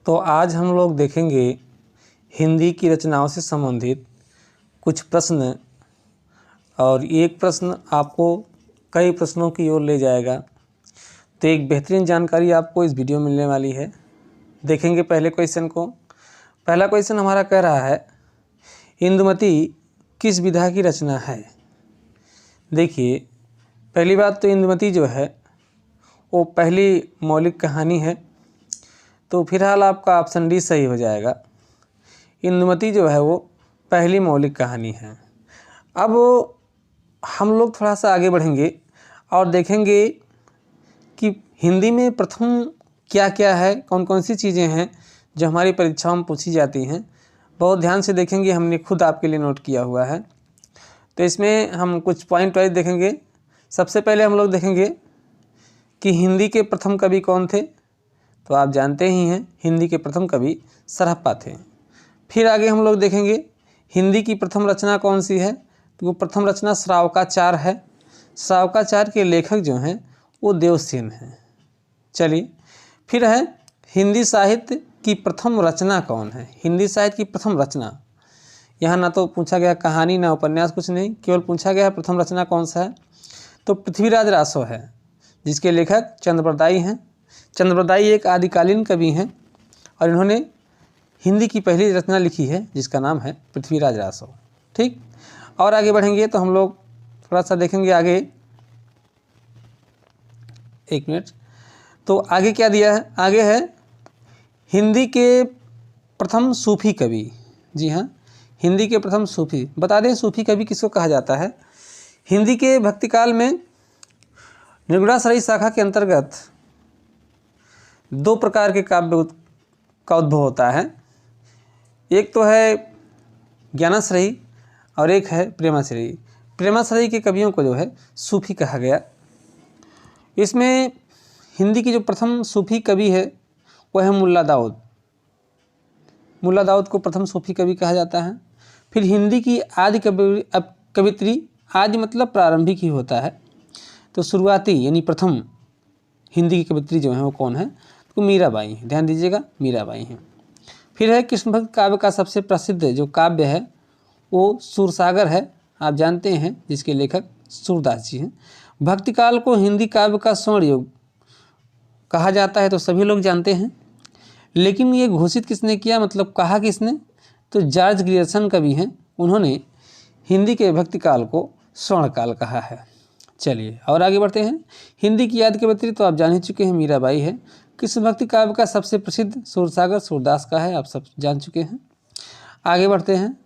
तो आज हम लोग देखेंगे हिंदी की रचनाओं से संबंधित कुछ प्रश्न, और एक प्रश्न आपको कई प्रश्नों की ओर ले जाएगा। तो एक बेहतरीन जानकारी आपको इस वीडियो में मिलने वाली है। देखेंगे पहले क्वेश्चन को। पहला क्वेश्चन हमारा कह रहा है, इंदुमती किस विधा की रचना है। देखिए, पहली बात तो इंदुमती जो है वो पहली मौलिक कहानी है, तो फिलहाल आपका ऑप्शन डी सही हो जाएगा। इंदुमती जो है वो पहली मौलिक कहानी है। अब हम लोग थोड़ा सा आगे बढ़ेंगे और देखेंगे कि हिंदी में प्रथम क्या क्या है, कौन कौन सी चीज़ें हैं जो हमारी परीक्षाओं में पूछी जाती हैं। बहुत ध्यान से देखेंगे, हमने खुद आपके लिए नोट किया हुआ है। तो इसमें हम कुछ पॉइंट वाइज देखेंगे। सबसे पहले हम लोग देखेंगे कि हिंदी के प्रथम कवि कौन थे। तो आप जानते ही हैं, हिंदी के प्रथम कवि सरहप्पा थे। फिर आगे हम लोग देखेंगे हिंदी की प्रथम रचना कौन सी है। तो वो प्रथम रचना श्रावकाचार है। श्रावकाचार के लेखक जो हैं वो देवसेन हैं। चलिए, फिर है हिंदी साहित्य की प्रथम रचना कौन है। हिंदी साहित्य की प्रथम रचना, यहाँ ना तो पूछा गया कहानी ना उपन्यास, कुछ नहीं, केवल पूछा गया प्रथम रचना कौन सा है। तो पृथ्वीराज रासो है, जिसके लेखक चंद्रबरदाई हैं। चंद्रबरदाई एक आदिकालीन कवि हैं और इन्होंने हिंदी की पहली रचना लिखी है जिसका नाम है पृथ्वीराज रासो। ठीक, और आगे बढ़ेंगे तो हम लोग थोड़ा सा देखेंगे आगे। एक मिनट, तो आगे क्या दिया है। आगे है हिंदी के प्रथम सूफी कवि। जी हाँ, हिंदी के प्रथम सूफी। बता दें सूफी कवि किसको कहा जाता है। हिंदी के भक्तिकाल में निर्गुणाश्रयी शाखा के अंतर्गत दो प्रकार के काव्य का उद्भव होता है। एक तो है ज्ञानाश्रयी और एक है प्रेमाश्रयी। प्रेमाश्रयी के कवियों को जो है सूफी कहा गया। इसमें हिंदी की जो प्रथम सूफी कवि है वह है मुल्ला दाऊद। मुल्ला दाऊद को प्रथम सूफी कवि कहा जाता है। फिर हिंदी की आदि कवित्री, आदि मतलब प्रारंभिक ही होता है, तो शुरुआती यानी प्रथम हिंदी की कवित्री जो है वो कौन है, तो मीराबाई है। ध्यान दीजिएगा, मीराबाई हैं। फिर है कृष्ण भक्त काव्य का सबसे प्रसिद्ध जो काव्य है वो सूरसागर है, आप जानते हैं, जिसके लेखक सूरदास जी हैं। भक्तिकाल को हिंदी काव्य का स्वर्ण युग कहा जाता है, तो सभी लोग जानते हैं। लेकिन ये घोषित किसने किया, मतलब कहा किसने, तो जॉर्ज ग्रियर्सन कवि हैं, उन्होंने हिंदी के भक्तिकाल को स्वर्णकाल कहा है। चलिए और आगे बढ़ते हैं। हिंदी की आदि कवित्री तो आप जान ही चुके हैं, मीराबाई है। कृष्ण भक्ति काव्य का सबसे प्रसिद्ध सूरसागर सूरदास का है, आप सब जान चुके हैं। आगे बढ़ते हैं।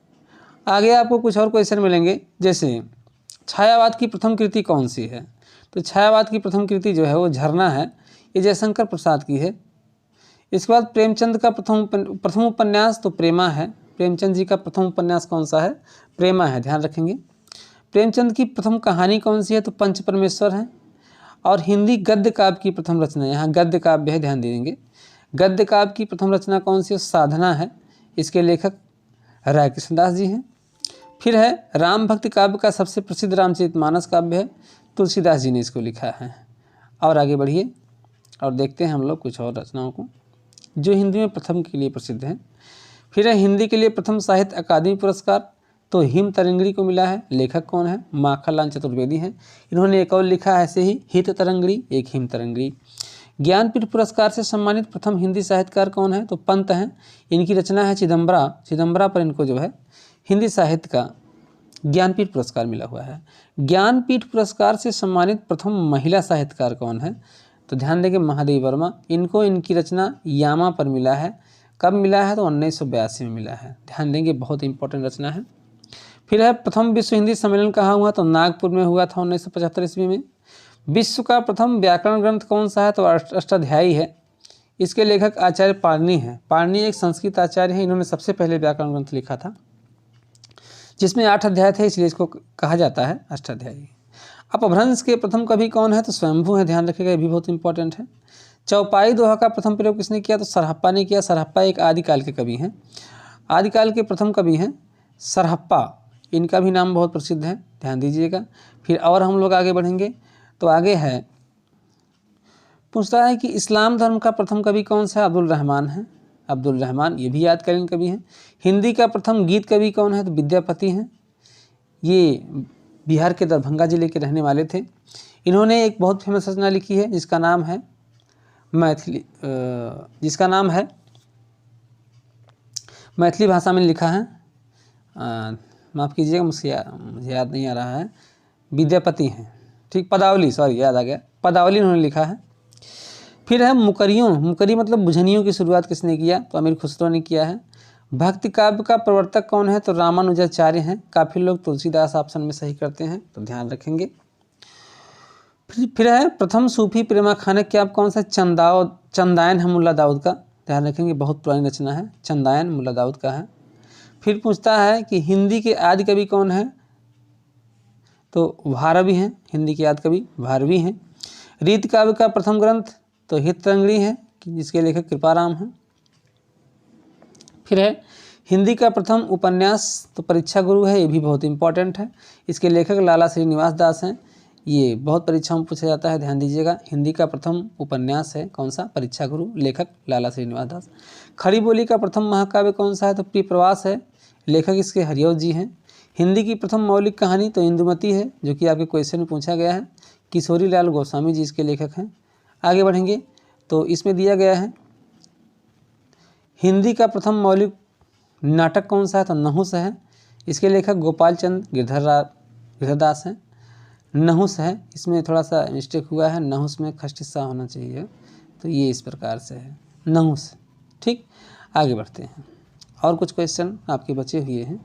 आगे आपको कुछ और क्वेश्चन मिलेंगे, जैसे छायावाद की प्रथम कृति कौन सी है। तो छायावाद की प्रथम कृति जो है वो झरना है, ये जयशंकर प्रसाद की है। इसके बाद प्रेमचंद का प्रथम उपन्यास तो प्रेमा है। प्रेमचंद जी का प्रथम उपन्यास कौन सा है, प्रेमा है, ध्यान रखेंगे। प्रेमचंद की प्रथम कहानी कौन सी है, तो पंच परमेश्वर है। और हिंदी गद्य काव्य की प्रथम रचना, यहाँ गद्य काव्य है, ध्यान देंगे। गद्य काव्य की प्रथम रचना कौन सी है, साधना है, इसके लेखक राय कृष्णदास जी हैं। फिर है राम भक्ति काव्य का सबसे प्रसिद्ध रामचरितमानस काव्य है, तुलसीदास जी ने इसको लिखा है। और आगे बढ़िए और देखते हैं हम लोग कुछ और रचनाओं को जो हिंदी में प्रथम के लिए प्रसिद्ध हैं। फिर है हिंदी के लिए प्रथम साहित्य अकादमी पुरस्कार, तो हिम तरंगिणी को मिला है। लेखक कौन है, माखनलाल चतुर्वेदी हैं। इन्होंने एक और लिखा है ऐसे ही, हित तरंगिणी, एक हिम तरंगिणी। ज्ञानपीठ पुरस्कार से सम्मानित प्रथम हिंदी साहित्यकार कौन है, तो पंत हैं। इनकी रचना है चिदम्बरा। चिदम्बरा पर इनको जो है हिंदी साहित्य का ज्ञानपीठ पुरस्कार मिला हुआ है। ज्ञानपीठ पुरस्कार से सम्मानित प्रथम महिला साहित्यकार कौन है, तो ध्यान देंगे महादेवी वर्मा। इनको इनकी रचना यामा पर मिला है। कब मिला है, तो 1982 में मिला है। ध्यान देंगे, बहुत इंपॉर्टेंट रचना है। फिर है प्रथम विश्व हिंदी सम्मेलन कहाँ हुआ, तो नागपुर में हुआ था 1975 ईस्वी में। विश्व का प्रथम व्याकरण ग्रंथ कौन सा है, तो अष्टाध्यायी है। इसके लेखक आचार्य पाणिनि हैं। पाणिनि एक संस्कृत आचार्य हैं, इन्होंने सबसे पहले व्याकरण ग्रंथ लिखा था जिसमें 8 अध्याय थे, इसलिए इसको कहा जाता है अष्टाध्यायी। अपभ्रंश के प्रथम कवि कौन है, तो स्वयंभू है, ध्यान रखिएगा, ये भी बहुत इंपॉर्टेंट है। चौपाई दोहा का प्रथम प्रयोग किसने किया, तो सरहप्पा ने किया। सरहप्पा एक आदिकाल के कवि हैं, आदिकाल के प्रथम कवि हैं सरहप्पा। इनका भी नाम बहुत प्रसिद्ध है, ध्यान दीजिएगा। फिर और हम लोग आगे बढ़ेंगे तो आगे है, पूछता है कि इस्लाम धर्म का प्रथम कवि कौन सा है, अब्दुल रहमान है। अब्दुल रहमान, ये भी यादकालीन कवि हैं। हिंदी का प्रथम गीत कवि कौन है? तो विद्यापति हैं। ये बिहार के दरभंगा जिले के रहने वाले थे। इन्होंने एक बहुत फेमस रचना लिखी है जिसका नाम है मैथिली भाषा में लिखा है, माफ़ कीजिएगा मुझे याद नहीं आ रहा है, विद्यापति हैं, ठीक, पदावली, सॉरी याद आ गया, पदावली उन्होंने लिखा है। फिर है मुकरी मतलब बुझनियों की शुरुआत किसने किया? तो अमीर खुसरो ने किया है। भक्ति काव्य का प्रवर्तक कौन है? तो रामानुजाचार्य हैं। काफ़ी लोग तुलसीदास ऑप्शन में सही करते हैं, तो ध्यान रखेंगे। फिर है प्रथम सूफी प्रेमा खानक क्या कौन सा? चंदायन है मुल्ला दाऊद का, ध्यान रखेंगे, बहुत पुरानी रचना है, चंदायन मुल्ला दाऊद का है। फिर पूछता है कि हिंदी के आदि कवि कौन है? तो भारवी हैं, हिंदी के आदि कवि भारवी हैं। रीत काव्य का प्रथम ग्रंथ तो हितरंगिणी है, जिसके लेखक कृपाराम हैं। फिर है हिंदी का प्रथम उपन्यास तो परीक्षा गुरु है, ये भी बहुत इंपॉर्टेंट है, इसके लेखक लाला श्रीनिवास दास हैं। ये बहुत परीक्षाओं में पूछा जाता है, ध्यान दीजिएगा। हिंदी का प्रथम उपन्यास है कौन सा? परीक्षा गुरु, लेखक लाला श्रीनिवास दास। खड़ी बोली का प्रथम महाकाव्य कौन सा है? तो प्रियप्रवास है, लेखक इसके हरिओं जी हैं। हिंदी की प्रथम मौलिक कहानी तो इंदुमती है, जो कि आपके क्वेश्चन में पूछा गया है। किशोरी लाल गोस्वामी जी इसके लेखक हैं। आगे बढ़ेंगे तो इसमें दिया गया है हिंदी का प्रथम मौलिक नाटक कौन सा है? तो नहुस है, इसके लेखक गोपाल चंद गिरधरदास हैं। नहुस है, इसमें थोड़ा सा मिस्टेक हुआ है, नहुस में खस्टिस्सा होना चाहिए, तो ये इस प्रकार से है नहुस, ठीक। आगे बढ़ते हैं, और कुछ क्वेश्चन आपके बचे हुए हैं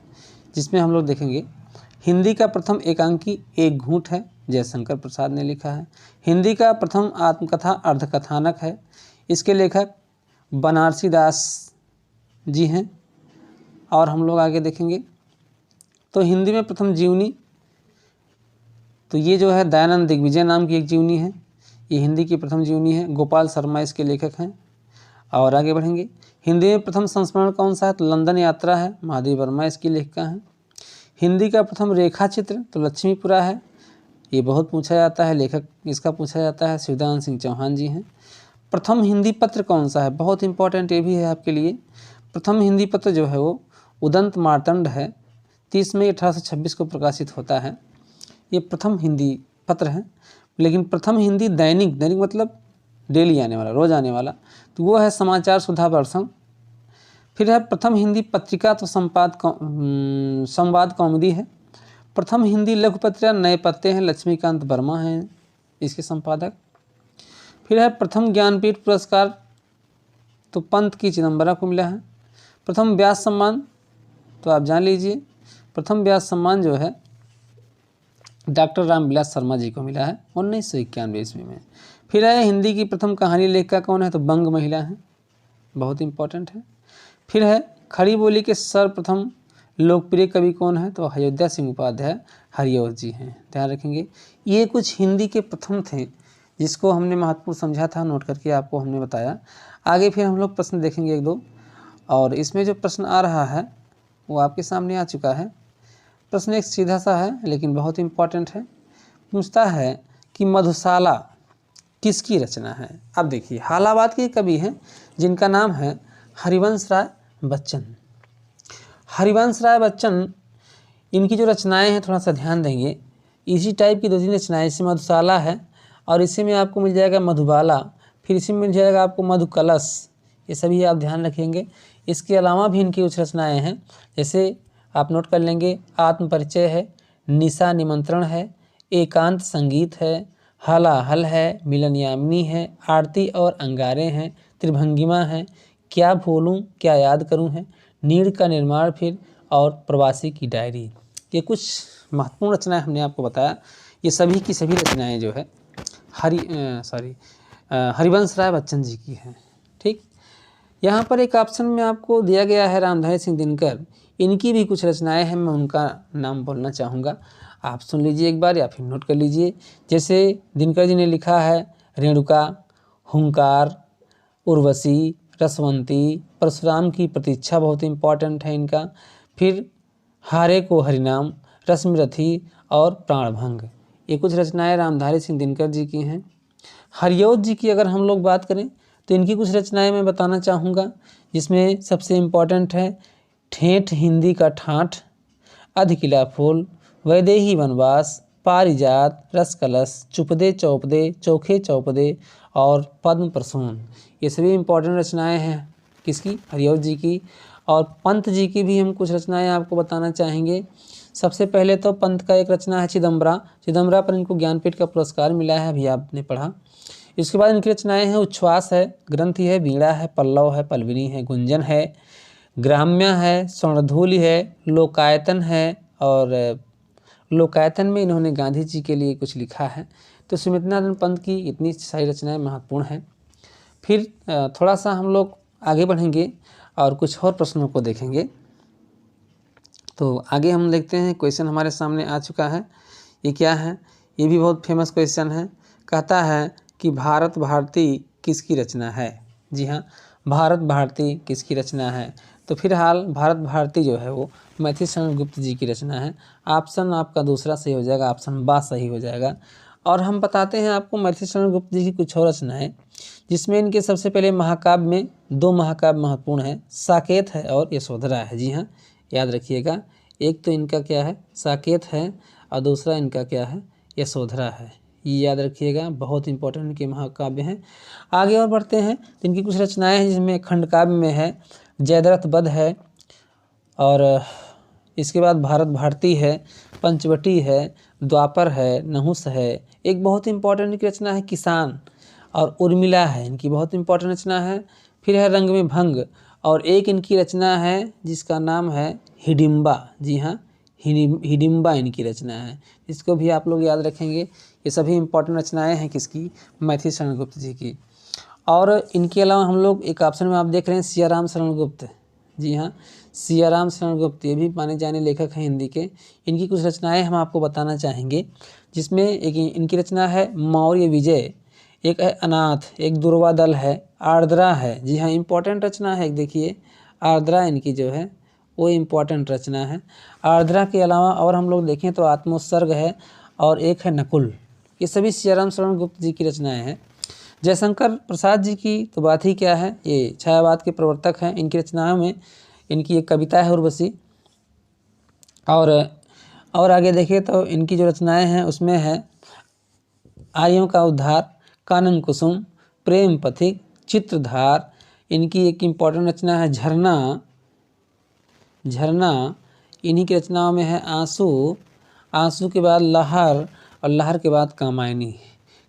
जिसमें हम लोग देखेंगे। हिंदी का प्रथम एकांकी एक घूंट है, जयशंकर प्रसाद ने लिखा है। हिंदी का प्रथम आत्मकथा अर्धकथानक है, इसके लेखक बनारसी दास जी हैं। और हम लोग आगे देखेंगे तो हिंदी में प्रथम जीवनी तो ये जो है दयानंद दिग्विजय नाम की एक जीवनी है, ये हिंदी की प्रथम जीवनी है, गोपाल शर्मा इसके लेखक हैं। और आगे बढ़ेंगे, हिंदी में प्रथम संस्मरण कौन सा है? तो लंदन यात्रा है, महादेव वर्मा इसकी लेखिका हैं। हिंदी का प्रथम रेखा चित्र तो लक्ष्मीपुरा है, ये बहुत पूछा जाता है, लेखक इसका पूछा जाता है, शिवदान सिंह चौहान जी हैं। प्रथम हिंदी पत्र कौन सा है? बहुत इंपॉर्टेंट ये भी है आपके लिए। प्रथम हिंदी पत्र जो है वो उदंत मार्तंड है, 30 मई 1826 को प्रकाशित होता है, ये प्रथम हिंदी पत्र है। लेकिन प्रथम हिंदी दैनिक मतलब डेली आने वाला, रोज़ आने वाला, तो वो है समाचार सुधा वर्षम। फिर है प्रथम हिंदी पत्रिका तो संवाद कौमुदी है। प्रथम हिंदी लघु पत्रिका नए पत्ते हैं, लक्ष्मीकांत वर्मा हैं इसके संपादक। फिर है प्रथम ज्ञानपीठ पुरस्कार तो पंत की चिदम्बरा को मिला है। प्रथम व्यास सम्मान तो आप जान लीजिए, प्रथम व्यास सम्मान जो है डॉक्टर रामविलास शर्मा जी को मिला है 1991 ईस्वी में। फिर है हिंदी की प्रथम कहानी लेखिका कौन है? तो बंग महिला हैं, बहुत इंपॉर्टेंट है। फिर है खड़ी बोली के सर्वप्रथम लोकप्रिय कवि कौन है? तो अयोध्या सिंह उपाध्याय हरिओं जी हैं, ध्यान रखेंगे। ये कुछ हिंदी के प्रथम थे जिसको हमने महत्वपूर्ण समझा था, नोट करके आपको हमने बताया। आगे फिर हम लोग प्रश्न देखेंगे एक दो, और इसमें जो प्रश्न आ रहा है वो आपके सामने आ चुका है। प्रश्न एक सीधा सा है लेकिन बहुत इंपॉर्टेंट है। पूछता है कि मधुशाला किसकी रचना है? अब देखिए, हालाबाद के कवि हैं जिनका नाम है हरिवंश राय बच्चन। हरिवंश राय बच्चन, इनकी जो रचनाएं हैं थोड़ा सा ध्यान देंगे, इसी टाइप की 2-3 रचनाएं, इसी मधुशाला है और इसी में आपको मिल जाएगा मधुबाला, फिर इसी में मिल जाएगा आपको मधुकलश, ये सभी आप ध्यान रखेंगे। इसके अलावा भी इनकी कुछ रचनाएँ हैं, जैसे आप नोट कर लेंगे, आत्म परिचय है, निशा निमंत्रण है, एकांत संगीत है, हला हल है, मिलन यामिनी है, आरती और अंगारे हैं, त्रिभंगिमा है, क्या भूलूं क्या याद करूं है, नीड़ का निर्माण फिर, और प्रवासी की डायरी। ये कुछ महत्वपूर्ण रचनाएं हमने आपको बताया। ये सभी की सभी रचनाएं जो है हरिवंश राय बच्चन जी की हैं, ठीक। यहाँ पर एक ऑप्शन में आपको दिया गया है रामधारी सिंह दिनकर, इनकी भी कुछ रचनाएं हैं, मैं उनका नाम बोलना चाहूँगा, आप सुन लीजिए एक बार या फिर नोट कर लीजिए। जैसे दिनकर जी ने लिखा है रेणुका, हुंकार, उर्वशी, रसवंती, परशुराम की प्रतीक्षा बहुत इंपॉर्टेंट है इनका, फिर हारे को हरिनाम, रश्मिरथी और प्राणभंग, ये कुछ रचनाएं रामधारी सिंह दिनकर जी की हैं। हरिओं जी की अगर हम लोग बात करें तो इनकी कुछ रचनाएं मैं बताना चाहूँगा, जिसमें सबसे इम्पोर्टेंट है ठेठ हिंदी का ठाठ, अधकिला फूल, वैदेही वनवास, पारिजात, रसकलश, चुपदे चौपदे, चौखे चौपदे और पद्म प्रसून। ये सभी इम्पोर्टेंट रचनाएं हैं किसकी, हरिऔध जी की। और पंत जी की भी हम कुछ रचनाएं आपको बताना चाहेंगे। सबसे पहले तो पंत का एक रचना है चिदम्बरा। चिदम्बरा पर इनको ज्ञानपीठ का पुरस्कार मिला है, अभी आपने पढ़ा। इसके बाद इनकी रचनाएं हैं उच्छ्वास है, ग्रंथि है, वीणा है, पल्लव है, पल्लविनी है, गुंजन है, ग्राम्य है, स्वर्णधूलि है, लोकायतन है। और लोकायतन में इन्होंने गांधी जी के लिए कुछ लिखा है। तो सुमित्रानंद पंत की इतनी सारी रचनाएं महत्वपूर्ण हैं। फिर थोड़ा सा हम लोग आगे बढ़ेंगे और कुछ और प्रश्नों को देखेंगे। तो आगे हम देखते हैं, क्वेश्चन हमारे सामने आ चुका है। ये क्या है, ये भी बहुत फेमस क्वेश्चन है। कहता है कि भारत भारती किसकी रचना है। जी हाँ, भारत भारती किसकी रचना है। तो फिलहाल भारत भारती जो है वो मैथिली शरण गुप्त जी की रचना है। ऑप्शन आपका दूसरा सही हो जाएगा, ऑप्शन बा सही हो जाएगा। और हम बताते हैं आपको मैथिली शरण गुप्त जी की कुछ और रचनाएं, जिसमें इनके सबसे पहले महाकाव्य में दो महाकाव्य महत्वपूर्ण है, साकेत है और यशोधरा है। जी हाँ, याद रखिएगा, एक तो इनका क्या है, साकेत है, और दूसरा इनका क्या है, यशोधरा है। ये याद रखिएगा, बहुत इंपॉर्टेंट इनके महाकाव्य हैं। आगे और बढ़ते हैं, तो इनकी कुछ रचनाएं हैं, जिसमें खंडकाव्य में है जयद्रथ वध है, और इसके बाद भारत भारती है, पंचवटी है, द्वापर है, नहुस है। एक बहुत इंपॉर्टेंट इनकी रचना है किसान, और उर्मिला है, इनकी बहुत इंपॉर्टेंट रचना है। फिर है रंग में भंग, और एक इनकी रचना है जिसका नाम है हिडिम्बा। जी हाँ, हिडिम्बा इनकी रचना है, इसको भी आप लोग याद रखेंगे। ये सभी इंपॉर्टेंट रचनाएं हैं किसकी, मैथिली शरण गुप्त जी की। और इनके अलावा हम लोग एक ऑप्शन में आप देख रहे हैं सियाराम शरण गुप्त। जी हाँ, सियाराम शरण गुप्त ये भी माने जाने लेखक हैं हिंदी के। इनकी कुछ रचनाएं हम आपको बताना चाहेंगे, जिसमें एक इनकी रचना है मौर्य विजय, एक है अनाथ, एक दुर्वा दल है, आर्द्रा है। जी हाँ, इम्पॉर्टेंट रचना है, एक देखिए आर्द्रा इनकी जो है वो इम्पॉर्टेंट रचना है। आर्द्रा के अलावा और हम लोग देखें तो आत्मोत्सर्ग है, और एक है नकुल। ये सभी सियाराम शरण गुप्त जी की रचनाएं हैं। जयशंकर प्रसाद जी की तो बात ही क्या है, ये छायावाद के प्रवर्तक हैं। इनकी रचनाओं में इनकी एक कविता है उर्वशी। और आगे देखें तो इनकी जो रचनाएं हैं उसमें है आर्यों का उद्धार, कानन कुसुम, प्रेम पथिक, चित्रधार। इनकी एक इम्पॉर्टेंट रचना है झरना। झरना इन्हीं की रचनाओं में है आंसू, आंसू के बाद लहर, और लहर के बाद कामायनी।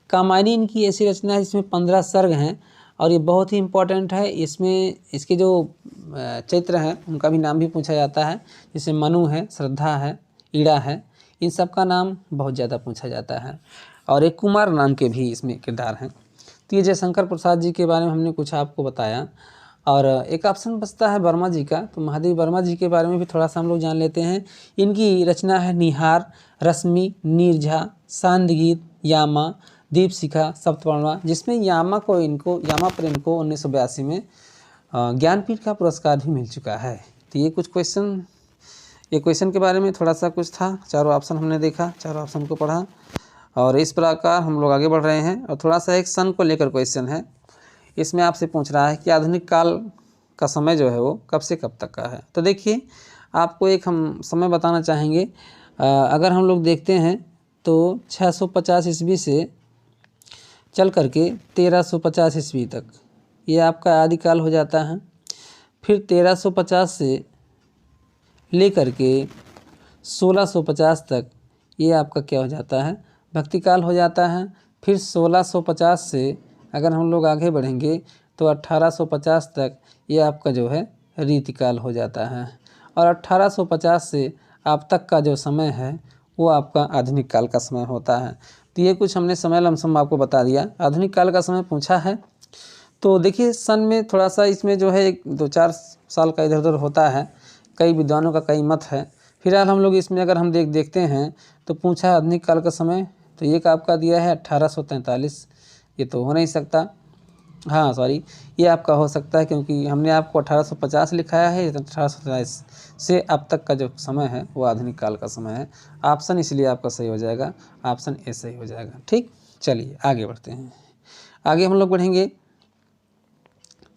कामायनी इनकी ऐसी रचना है जिसमें 15 सर्ग हैं, और ये बहुत ही इम्पोर्टेंट है। इसमें इसके जो चरित्र हैं उनका भी नाम भी पूछा जाता है, जैसे मनु है, श्रद्धा है, ईड़ा है, इन सब का नाम बहुत ज़्यादा पूछा जाता है। और एक कुमार नाम के भी इसमें किरदार हैं। तो ये जयशंकर प्रसाद जी के बारे में हमने कुछ आपको बताया। और एक ऑप्शन बचता है वर्मा जी का, तो महादेव वर्मा जी के बारे में भी थोड़ा सा हम लोग जान लेते हैं। इनकी रचना है निहार, रश्मि, नीरझा, सांदगीत, यामा, दीपशिखा, सप्तवर्णा, जिसमें यामा पर इनको 1982 में ज्ञानपीठ का पुरस्कार भी मिल चुका है। तो ये कुछ क्वेश्चन के बारे में थोड़ा सा कुछ था। चारों ऑप्शन हमने देखा, चारों ऑप्शन को पढ़ा, और इस प्रकार हम लोग आगे बढ़ रहे हैं। और थोड़ा सा एक सन को लेकर क्वेश्चन है, इसमें आपसे पूछ रहा है कि आधुनिक काल का समय जो है वो कब से कब तक का है। तो देखिए, आपको एक हम समय बताना चाहेंगे। अगर हम लोग देखते हैं तो 650 ईस्वी से चल करके 1350 ईस्वी तक ये आपका आदिकाल हो जाता है। फिर 1350 से लेकर के 1650 तक ये आपका क्या हो जाता है, भक्तिकाल हो जाता है। फिर 1650 से अगर हम लोग आगे बढ़ेंगे तो 1850 तक ये आपका जो है रीतिकाल हो जाता है। और 1850 से अब तक का जो समय है वो आपका आधुनिक काल का समय होता है। तो ये कुछ हमने समय लमसम आपको बता दिया। आधुनिक काल का समय पूछा है तो देखिए, सन में थोड़ा सा इसमें जो है 2-4 साल का इधर उधर होता है, कई विद्वानों का कई मत है। फिलहाल हम लोग इसमें अगर हम देखते हैं तो पूछा है आधुनिक काल का समय, तो ये आपका दिया है 1843। ये तो हो नहीं सकता, हाँ सॉरी, ये आपका हो सकता है क्योंकि हमने आपको 1850 लिखाया है। 1847 से अब तक का जो समय है वो आधुनिक काल का समय है। ऑप्शन इसलिए आपका सही हो जाएगा, ऑप्शन ए सही हो जाएगा। ठीक, चलिए आगे बढ़ते हैं। आगे हम लोग बढ़ेंगे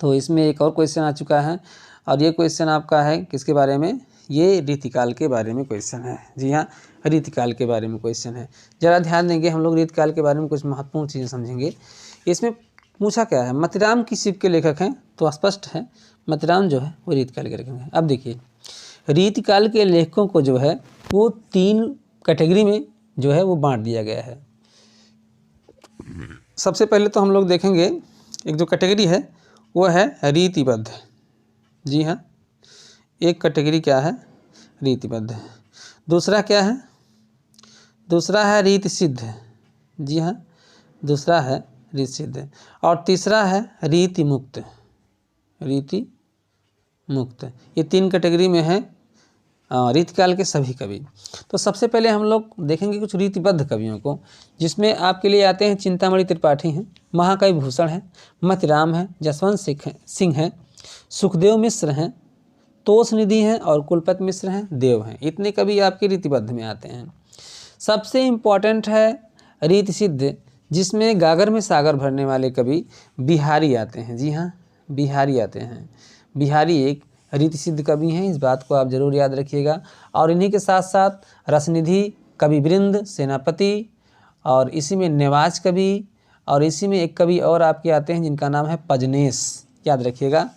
तो इसमें एक और क्वेश्चन आ चुका है और ये क्वेश्चन आपका है किसके बारे में, ये रीतिकाल के बारे में क्वेश्चन है। जी हाँ, रीतिकाल के बारे में क्वेश्चन है। ज़रा ध्यान देंगे, हम लोग रीतिकाल के बारे में कुछ महत्वपूर्ण चीज़ें समझेंगे। इसमें पूछा क्या है, मतिराम किस युग के लेखक हैं, तो स्पष्ट है मतिराम जो है वो रीतिकाल के लेखक हैं। अब देखिए रीतिकाल के लेखकों को जो है वो 3 कैटेगरी में जो है वो बांट दिया गया है। सबसे पहले तो हम लोग देखेंगे एक जो कैटेगरी है वो है रीतिबद्ध। जी हाँ, एक कैटेगरी क्या है, रीतिबद्ध। दूसरा क्या है, दूसरा है रीति सिद्ध। जी हाँ, दूसरा है रीति सिद्ध। और तीसरा है रीति मुक्त। रीति मुक्त, ये 3 कैटेगरी में है रीतिकाल के सभी कवि। तो सबसे पहले हम लोग देखेंगे कुछ रीतिबद्ध कवियों को, जिसमें आपके लिए आते हैं चिंतामणि त्रिपाठी हैं, महाकवि भूषण हैं, मतिराम हैं, जसवंत सिंह हैं, सुखदेव मिश्र हैं, तोषनिधि हैं और कुलपति मिश्र हैं, देव हैं। इतने कवि आपके रीतिबद्ध में आते हैं। सबसे इम्पॉर्टेंट है रीति सिद्ध, जिसमें गागर में सागर भरने वाले कवि बिहारी आते हैं। जी हाँ, बिहारी आते हैं। बिहारी एक रीति सिद्ध कवि हैं, इस बात को आप जरूर याद रखिएगा। और इन्हीं के साथ साथ रसनिधि, कवि वृंद, सेनापति और इसी में नेवाज कवि और इसी में एक कवि और आपके आते हैं जिनका नाम है पजनेस, याद रखिएगा,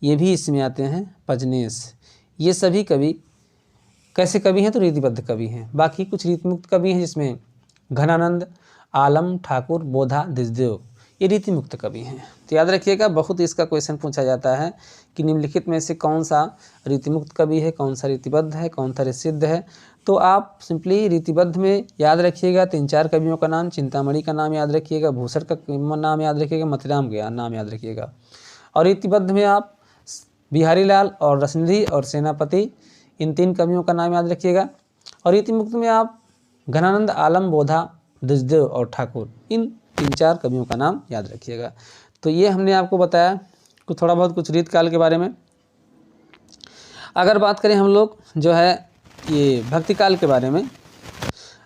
ये भी इसमें आते हैं पजनेस। ये सभी कवि कैसे कवि हैं, तो रीतिबद्ध कवि हैं। बाकी कुछ रीतिमुक्त कवि हैं जिसमें घनानंद, आलम, ठाकुर, बोधा, दिजदेव, ये रीति मुक्त कवि हैं। तो याद रखिएगा, बहुत इसका क्वेश्चन पूछा जाता है कि निम्नलिखित में से कौन सा रीतिमुक्त कवि है, कौन सा रीतिबद्ध है, कौन सा रीतिसिद्ध है। तो आप सिंपली रीतिबद्ध में याद रखिएगा 3-4 कवियों का नाम, चिंतामणि का नाम याद रखिएगा, भूषण का नाम याद रखिएगा, मतिराम का नाम याद रखिएगा। और रीतिबद्ध में आप बिहारी लाल और रसनिधि और सेनापति, इन 3 कवियों का नाम याद रखिएगा। और रीतिमुक्त में आप घनानंद, आलम, बोधा, दिजदेव और ठाकुर, इन 3-4 कवियों का नाम याद रखिएगा। तो ये हमने आपको बताया कुछ थोड़ा बहुत कुछ रीतिकाल के बारे में। अगर बात करें हम लोग जो है ये भक्तिकाल के बारे में,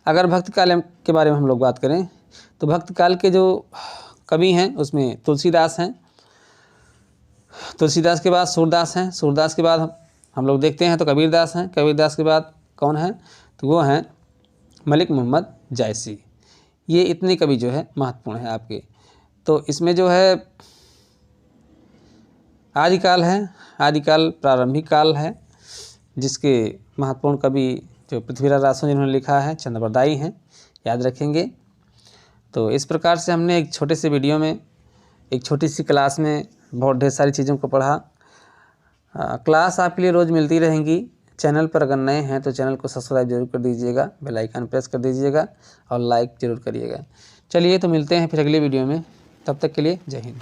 अगर भक्तिकाल के बारे में हम लोग बात करें तो भक्तिकाल के जो कवि हैं उसमें तुलसीदास हैं, तुलसीदास के बाद सूरदास हैं, सूरदास के बाद हम लोग देखते हैं तो कबीरदास हैं, कबीरदास के बाद कौन है, तो वो हैं मलिक मोहम्मद जायसी। ये इतने कवि जो है महत्वपूर्ण है आपके। तो इसमें जो है आदिकाल है, आदिकाल प्रारंभिक काल है, जिसके महत्वपूर्ण कवि जो पृथ्वीराज रासो जिन्होंने लिखा है चंद्रबरदाई हैं, याद रखेंगे। तो इस प्रकार से हमने एक छोटे से वीडियो में, एक छोटी सी क्लास में बहुत ढेर सारी चीज़ों को पढ़ा। क्लास आपके लिए रोज़ मिलती रहेंगी। चैनल पर अगर नए हैं तो चैनल को सब्सक्राइब जरूर कर दीजिएगा, बेल आइकन प्रेस कर दीजिएगा और लाइक ज़रूर करिएगा। चलिए तो मिलते हैं फिर अगले वीडियो में, तब तक के लिए जय हिंद।